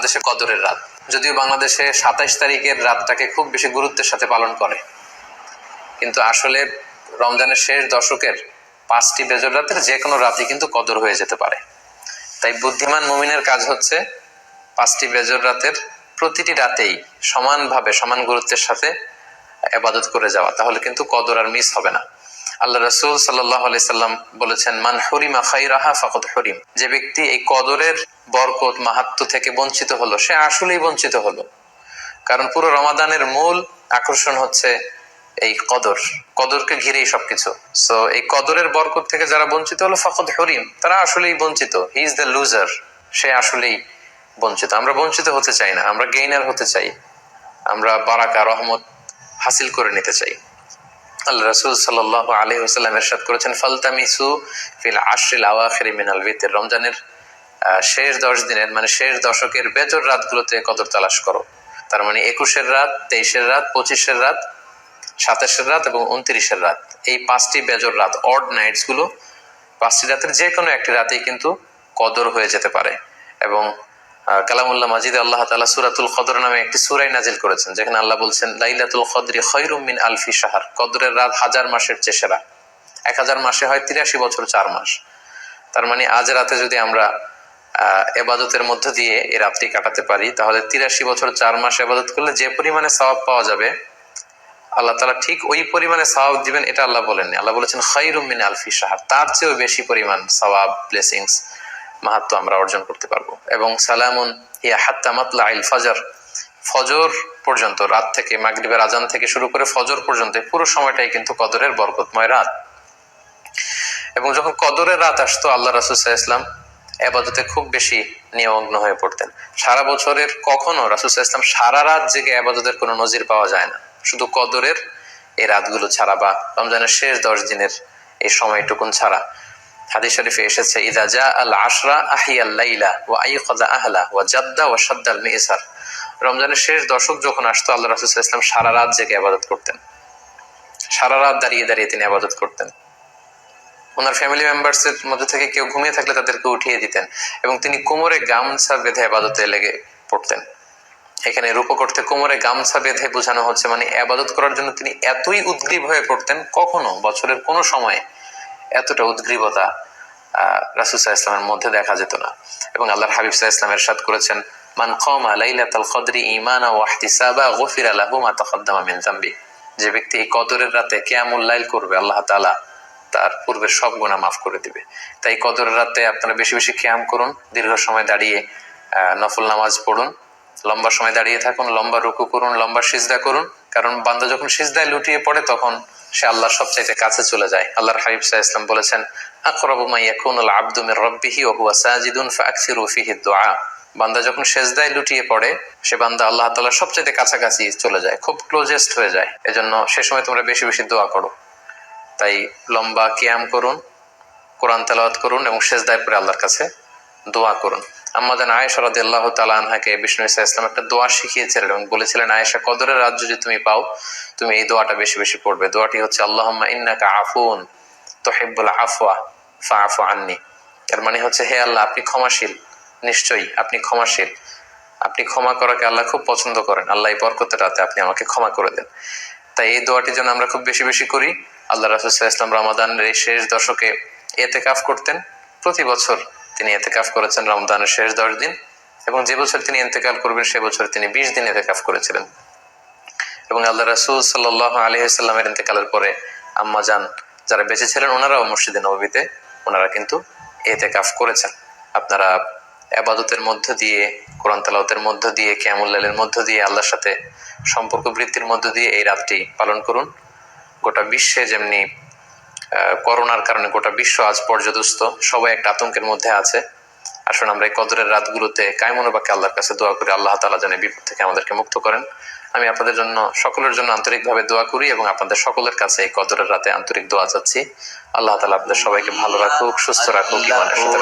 বাংলাদেশে কদরের রাত, যদিও বাংলাদেশে 27 তারিখের রাতটাকে খুব বেশি গুরুত্বের সাথে পালন করে, কিন্তু আসলে রমজানের শেষ দশকের 5টি বেজর রাতের যে কোনো রাতই কিন্তু কদর হয়ে যেতে পারে। তাই বুদ্ধিমান মুমিনের কাজ হচ্ছে 5টি বেজর রাতের প্রতিটি রাতেই সমানভাবে সমান গুরুত্বের সাথে ইবাদত করে যাওয়া, তাহলে কিন্তু কদর আর মিস হবে না। আল্লাহ রাসূল সাল্লাল্লাহু আলাইহি সাল্লাম বলেছেন, মান হুরিমা খায়রাহা ফাকাদ হুরিম। যে ব্যক্তি এই কদরের বরকত মাহাত্ম্য থেকে বঞ্চিত হলো, সে আসলেই বঞ্চিত হলো। কারণ পুরো রমাদানের মূল আকর্ষণ হচ্ছে এই কদরকে ঘিরেই সবকিছু। সো এই কদরের বরকত থেকে যারা বঞ্চিত হলো ফাকাদ হুরিম, তারা আসলেই বঞ্চিত। হি ইজ দ্য লুজার, সে আসলেই বঞ্চিত। আমরা বঞ্চিত হতে চাই না, আমরা গেইনার হতে চাই, আমরা বারাকা রহমত হাসিল করে নিতে চাই। আল্লাহ রাসূল সাল্লাল্লাহু আলাইহি ওয়াসাল্লাম ইরশাদ করেছেন, ফালতামিসু ফিল আশরিল আওয়াখির মিনাল বিতর। রমজানের শেষ 10 দিনের মানে শেষ দশকের বেজর রাতগুলোতে কদর তালাশ করো। তার মানে 21-এর রাত, 23-এর রাত, 25-এর রাত, 27-এর রাত এবং 29-এর রাত, এই 5টি বেজর রাত, অড নাইটস গুলো, 5টি রাতের যে কোনো একটি রাতেই কিন্তু কদর হয়ে যেতে পারে। এবং কালামুল্লাহ মাজিদে আল্লাহ তাআলা সূরাতুল কদর নামে একটি সূরা নাজিল করেছেন, যেখানে আল্লাহ বলছেন, লাইলাতুল কদরি খায়রুম মিন আলফি শাহর। কদরের রাত 1000 মাসের চেয়ে সেরা। 1000 মাসে হয় 83 বছর 4 মাস। তার মানে আজ রাতে যদি আমরা ইবাদতের মধ্য দিয়ে এই রাতটি কাটাতে পারি, তাহলে 83 বছর 4 মাস ইবাদত করলে যে পরিমাণে সওয়াব পাওয়া যাবে, আল্লাহ তাআলা ঠিক ওই পরিমাণে সওয়াব দিবেন, এটা আল্লাহ বলেননি। আল্লাহ বলেছেন খায়রুম মিন আলফি শাহর, তার চেয়েও বেশি পরিমাণ সওয়াব, ব্লেসিংস, মাহাত্ম্য আমরা অর্জন করতে পারবো। এবং সালামুন হিয়া হাত্তা মাতলাইল ফজর, ফজর পর্যন্ত, রাত থেকে মাগরিবের আজান থেকে শুরু করে ফজর পর্যন্ত পুরো সময়টাই কিন্তু কদরের বরকতময় রাত। এবং যখন কদরের রাত আসতো, আল্লাহ রাসূল সাল্লাল্লাহু আলাইহি ওয়াসাল্লাম ইবাদতে খুব বেশি নিমগ্ন হয়ে পড়তেন। সারা বছরের কখনো রাসূল সাল্লাল্লাহু আলাইহি ওয়াসাল্লাম সারা রাত জেগে ইবাদতের কোনো নজির পাওয়া যায় না, শুধু কদরের এই রাতগুলো ছাড়া বা রমজানের শেষ 10 দিনের এই সময়টুকুন ছাড়া। হাদিস শরীফে এসেছে, ইযা জা আল আশরা আহিয়াল লাইলা ওয়া আইকাযা আহলা ওয়া জাদ্দা ওয়া শাদ্দাল মিসার। রমজানের শেষ দশক যখন আসতো, আল্লাহ রাসূল সাল্লাল্লাহু আলাইহি ওয়াসাল্লাম সারা রাত জেগে ইবাদত করতেন, সারা রাত দাঁড়িয়ে দাঁড়িয়ে তিনি ইবাদত করতেন। ওনার ফ্যামিলি মেম্বার্স এর মধ্যে থেকে কেউ ঘুমিয়ে থাকলে তাদেরকে উঠিয়ে দিতেন, এবং তিনি কোমরে গামছা বেঁধে ইবাদতে লেগে পড়তেন। এখানে রূপক অর্থে কোমরে গামছা বেঁধে বোঝানো হচ্ছে মানে ইবাদত করার জন্য তিনি এতই উদ্গ্রীব হয়ে পড়তেন, কখনো বছরের কোনো সময়ে এতটা উদ্গ্রীবতা রাসূল সাল্লাল্লাহু আলাইহি ওয়াসাল্লামের মধ্যে দেখা যেত না। এবং আল্লাহর হাবিব সাল্লাল্লাহু আলাইহি ওয়াসাল্লাম ইরশাদ করেছেন, মান কামা লাইলাতাল কদরি ঈমানা ওয়া ইহতিসাবা গুফিরা লাহু মা তাকাদ্দামা মিন যামবি। যে ব্যক্তি এই কদরের রাতে কিয়ামুল লাইল করবে, আল্লাহ তাআলা তার পূর্বের সব গুনাহ মাফ করে দিবে। তাই কদরের রাতে আপনারা বেশি বেশি কিয়াম করুন, দীর্ঘ সময় দাঁড়িয়ে নফল নামাজ পড়ুন, লম্বা সময় দাঁড়িয়ে থাকুন, লম্বা রুকু করুন, লম্বা সিজদা করুন। কারণ বান্দা যখন সিজদায় লুটিয়ে পড়ে, তখন সে আল্লাহর সবচাইতে কাছে চলে যায়। আল্লাহর হাবিব সাল্লাল্লাহু আলাইহি ওয়াসাল্লাম বলেছেন, আকরাবু মা ইয়াকুনুল আবদু মির রাব্বিহি ওয়া হুয়া সাজিদুন ফাআকসিরু ফিহি দুআ। বান্দা যখন সিজদায় লুটিয়ে পড়ে, সে বান্দা আল্লাহ তাআলার সবচাইতে কাছাকাছি চলে যায়, খুব ক্লোজেস্ট হয়ে যায়। এজন্য সে সময় তোমরা বেশি বেশি দোয়া করো। তাই লম্বা কিয়াম করুন, কোরআন তেলাওয়াত করুন এবং সিজদায় পড়ে আল্লাহর কাছে দোয়া করুন। আম্মা জান আয়েশা রাদিয়াল্লাহু তাআলা আনহাকে বিষ্ণু ইসা ইসলাম একটা দোয়া শিখিয়েছিলেন এবং বলেছিলেন, আয়েশা, কদরের রাত যদি তুমি পাও, তুমি এই দোয়াটা বেশি বেশি পড়বে। দোয়াটি হচ্ছে, আল্লাহুম্মা ইন্নাকা আফুন তুহিব্বুল আফওয়া ফাআফু আন্নি। এর মানে হচ্ছে, হে আল্লাহ, আপনি ক্ষমাশীল, নিশ্চয়ই আপনি ক্ষমাশীল, আপনি ক্ষমা করাকে আল্লাহ খুব পছন্দ করেন, আল্লাহ এই বরকতের রাতে আপনি আমাকে ক্ষমা করে দেন। তাই এই দোয়াটির জন্য আমরা খুব বেশি বেশি করি। আল্লাহ রাসূল সাল্লাল্লাহু আলাইহি ওয়াসাল্লাম রমাদানের এই শেষ দশকে ইতিকাফ করতেন। প্রতি বছর তিনি ইতিকাফ করেছেন রমজানের শেষ 10 দিন, এবং যে বছর তিনি ইন্তেকাল করবেন সে বছর তিনি 20 দিন ইতিকাফ করেছিলেন। এবং আল্লাহ রাসূল সাল্লাল্লাহু আলাইহি ওয়াসাল্লামের ইন্তেকালের পরে আম্মা জান যারা বেঁচে ছিলেন, ওনারাও মসজিদে নববীতে ওনারা কিন্তু ইতিকাফ করেছেন। আপনারা ইবাদতের মধ্য দিয়ে, কোরআন তেলাওয়াতের মধ্য দিয়ে, কিয়ামুল লাইলের মধ্য দিয়ে, আল্লাহর সাথে সম্পর্ক বৃদ্ধির মধ্য দিয়ে এই রাতটি পালন করুন। গোটা বিশ্বে যেমনি করোনার কারণে গোটা বিশ্ব আজ পর্যদস্ত, সবাই একটা আতঙ্কের মধ্যে আছে। আসুন আমরা এই কদরের রাতগুলোতে কায়মনোবাক্যে আল্লাহর কাছে দোয়া করি, আল্লাহ তাআলা যেন বিপদ থেকে আমাদেরকে মুক্ত করেন। আমি আপনাদের জন্য, সকলের জন্য আন্তরিকভাবে দোয়া করি এবং আপনাদের সকলের কাছে এই কদরের রাতে আন্তরিক দোয়া চাচ্ছি। আল্লাহ তাআলা আপনাদের সবাইকে ভালো রাখুক, সুস্থ রাখুক, ঈমানের সাথে